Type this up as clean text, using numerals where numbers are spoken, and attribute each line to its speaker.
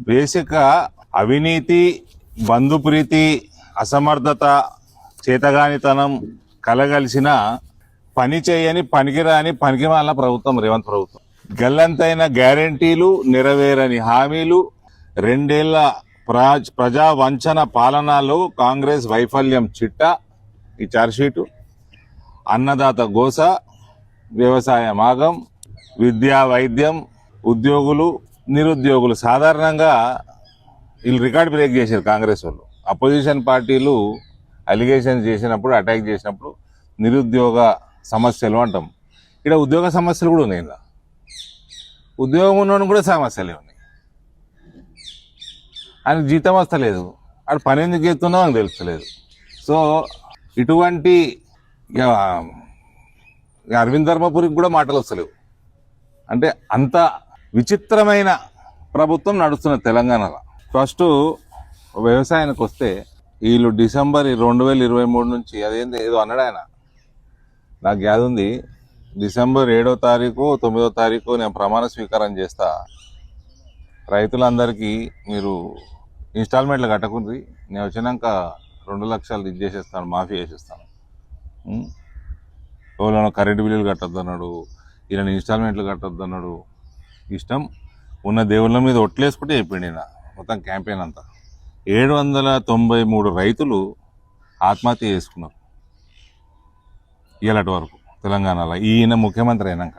Speaker 1: బేసిక్గా అవినీతి, బంధుప్రీతి, అసమర్థత, చేతగానితనం కలగలిసిన పని చేయని పనికిరాని పనికిమాలిన ప్రభుత్వం రేవంత్ ప్రభుత్వం. గల్లంతైన గ్యారెంటీలు, నెరవేరని హామీలు, 2 ఏళ్ల ప్రజా వంచన పాలనలో కాంగ్రెస్ వైఫల్యం చిట్ట ఈ చార్జ్షీటు. అన్నదాత గోస, వ్యవసాయ మాగం, విద్యా వైద్యం, ఉద్యోగులు, నిరుద్యోగులు. సాధారణంగా వీళ్ళు రికార్డ్ బ్రేక్ చేశారు కాంగ్రెస్ వాళ్ళు. అపోజిషన్ పార్టీలు అలిగేషన్స్ చేసినప్పుడు, అటాక్ చేసినప్పుడు నిరుద్యోగ సమస్యలు అంటాం. ఇక్కడ ఉద్యోగ సమస్యలు కూడా ఉన్నాయి. ఇలా ఉద్యోగం ఉన్నోని కూడా సమస్యలే ఉన్నాయి. ఆయనకు జీతం వస్తలేదు, ఆడు పని ఎందుకు చేస్తున్నా నాకు తెలుస్తలేదు. సో ఇటువంటి అరవింద్ ధర్మపురికి కూడా మాటలు వస్తలేవు. అంటే అంత విచిత్రమైన ప్రభుత్వం నడుస్తున్న తెలంగాణలో. ఫస్ట్ వ్యవసాయానికి వస్తే వీళ్ళు డిసెంబర్ 2023 నుంచి అదేంటి ఏదో అన్నాడు ఆయన, నాకు యాద ఉంది. డిసెంబర్ 7వ తారీఖు 9వ తారీఖు నేను ప్రమాణ స్వీకారం చేస్తా, రైతులందరికీ మీరు ఇన్స్టాల్మెంట్లు కట్టకుండ్రి, నేను వచ్చినాక 2 లక్షలు ఇది చేసేస్తాను, మాఫీ చేసేస్తాను. ఎవరైనా కరెంటు బిల్లులు కట్టద్దు అన్నాడు, ఈయన ఇన్స్టాల్మెంట్లు కట్టద్దు అన్నాడు. ఇష్టం ఉన్న దేవుళ్ళ మీద ఒట్లేసుకుంటే అయిపోయింది ఈయన మొత్తం క్యాంపెయిన్ అంతా. 793 రైతులు ఆత్మహత్య చేసుకున్నారు ఇలాంటి వరకు తెలంగాణలో, ఈయన ముఖ్యమంత్రి అయినాక.